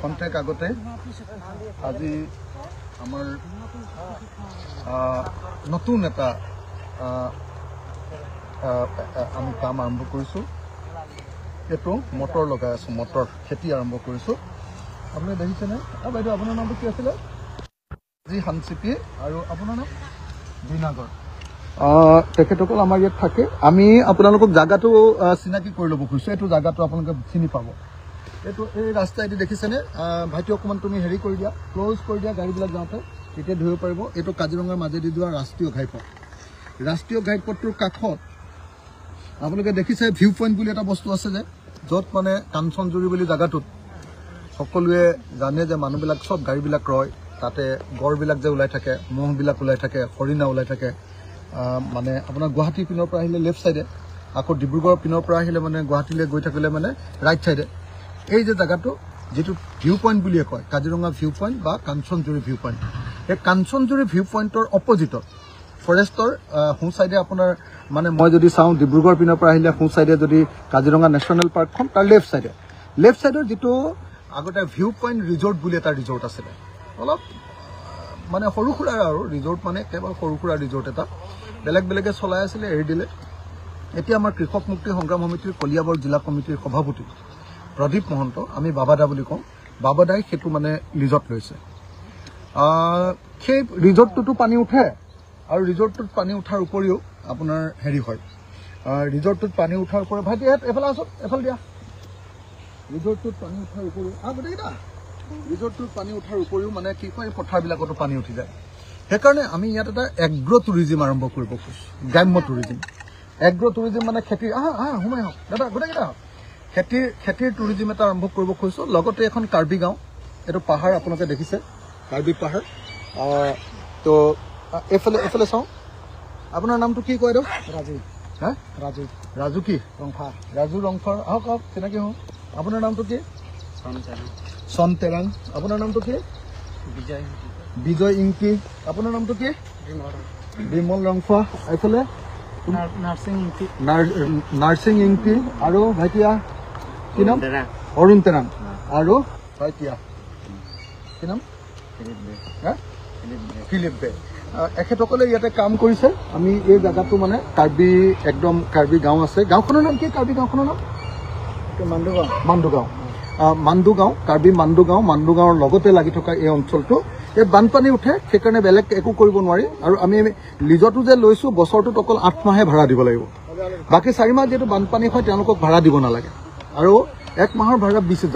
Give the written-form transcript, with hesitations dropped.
খন্তেক আগতে আজি আমাৰ নতুন এটা আমি কাম আৰম্ভ কৰিছোঁ। এইটো মটৰ লগাই আছোঁ, মটৰ খেতি আৰম্ভ কৰিছোঁ। আপুনি দেখিছেনে? বাইদেউ আপোনাৰ নামটো কি আছিলে? জি হানচিপি আৰু আপোনাৰ নাম বিনাগৰ। তেখেতসকল আমাৰ ইয়াত থাকে। আমি আপোনালোকক জাগাটো চিনাকি কৰি ল'ব খুজিছোঁ। এইটো জাগাটো আপোনালোকে চিনি পাব। এইটো এই ৰাস্তাইদি দেখিছেনে? ভাইটি অকণমান তুমি হেৰি কৰি দিয়া, ক্ল'জ কৰি দিয়া গাড়ীবিলাক যাওঁতে, তেতিয়া ধৰিব পাৰিব। এইটো কাজিৰঙাৰ মাজেদি যোৱা ৰাষ্ট্ৰীয় ঘাইপথ। ৰাষ্ট্ৰীয় ঘাইপথটোৰ কাষত আপোনালোকে দেখিছে ভিউ পইণ্ট বুলি এটা বস্তু আছে যে, য'ত মানে কাঞ্চনজুৰি বুলি জাগাটোত সকলোৱে জানে যে মানুহবিলাক চব গাড়ীবিলাক ৰয়। তাতে গড়বিলাক যে ওলাই থাকে, মহবিলাক ওলাই থাকে, হৰিণা ওলাই থাকে। মানে আপোনাৰ গুৱাহাটীৰ পিনৰ পৰা আহিলে লেফ্ট ছাইডে, আকৌ ডিব্ৰুগড়ৰ পিনৰ পৰা আহিলে মানে গুৱাহাটীলৈ গৈ থাকিলে মানে ৰাইট ছাইডে। এই যে জাগাটো যিটো ভিউ পইণ্ট বুলিয়ে কয়, কাজিৰঙা ভিউ পইণ্ট বা কাঞ্চনজুৰি ভিউ পইণ্ট, এই কাঞ্চনজুৰি ভিউ পইণ্টৰ অপজিটত ফৰেষ্টৰ সোঁ চাইডে আপোনাৰ মানে মই যদি চাওঁ ডিব্ৰুগড় পিনৰ পৰা আহিলে সোঁ চাইডে যদি কাজিৰঙা নেশ্যনেল পাৰ্কখন, তাৰ লেফ্ট ছাইডৰ যিটো আগতে ভিউ পইণ্ট ৰিজৰ্ট বুলি এটা ৰিজৰ্ট আছিলে, অলপ মানে সৰু সুৰা আৰু ৰিজৰ্ট, মানে কেৱল সৰু সুৰা ৰিজৰ্ট এটা বেলেগে চলাই আছিলে, এৰি দিলে। এতিয়া আমাৰ কৃষক মুক্তি সংগ্ৰাম সমিতিৰ কলিয়াবৰ জিলা কমিটিৰ সভাপতি প্ৰদীপ মহন্ত, আমি বাবাদা বুলি কওঁ, বাবাদাই সেইটো মানে লিজত লৈছে। সেই ৰিজৰ্টটোতো পানী উঠে, আৰু ৰিজৰ্টটোত পানী উঠাৰ উপৰিও আপোনাৰ হেৰি হয়, ৰিজৰ্টটোত পানী উঠাৰ উপৰিও ভাইটি এফালে আছো, এফালে দিয়া। ৰিজৰ্টটোত পানী উঠাৰ উপৰিও গোটেইকেইটা ৰিজৰ্টটোত পানী উঠাৰ উপৰিও মানে কি কয়, পথাৰবিলাকতো পানী উঠি যায়। সেইকাৰণে আমি ইয়াত এটা এগ্ৰ' টুৰিজিম আৰম্ভ কৰিব খুজিছোঁ, গ্ৰাম্য টুৰিজিম। এগ্ৰ' টুৰিজিম মানে খেতিৰ সোমাই আহক দাদা, গোটেইকেইটা আহক। খেতিৰ টুৰিজিম এটা আৰম্ভ কৰিব খুজিছোঁ। লগতে এখন কাৰ্বি গাঁও, এইটো পাহাৰ আপোনালোকে দেখিছে, কাৰ্বি পাহাৰ। তো এইফালে চাওঁ। আপোনাৰ নামটো কি কয় দিয়ক? ৰাজু কি? ৰাজু ৰংফাৰ। আহক চিনাকি হওঁ। আপোনাৰ নামটো কি? চনতেৰাং। আপোনাৰ নামটো কি? বিজয় ইংকি। আপোনাৰ নামটো কি? বিমল ৰংফা। এইফালে নাৰ্ছিং ইংকি। আৰু ভাইটিয়া কি নাম? অৰুণ তেৰাং। আৰু ভাইটিয়া কি নাম? ফিলিপ বে। এখেতসকলে ইয়াতে কাম কৰিছে। আমি এই জেগাটো মানে কাৰ্বি গাঁও আছে। গাঁওখনৰ নাম কি? কাৰ্বি গাঁওখনৰ নাম মাণ্ডু গাঁও, কাৰ্বি মাণ্ডু গাঁৱৰ লগতে লাগি থকা এই অঞ্চলটো, এই বানপানী উঠে, সেইকাৰণে বেলেগ একো কৰিব নোৱাৰি। আৰু আমি লিজতো যে লৈছোঁ, বছৰটোত অকল 8 মাহে ভাড়া দিব লাগিব। বাকী 4 মাহ যিহেতু বানপানী হয়, তেওঁলোকক ভাড়া দিব নালাগে। আৰু 1 মাহৰ ভাড়া 20,000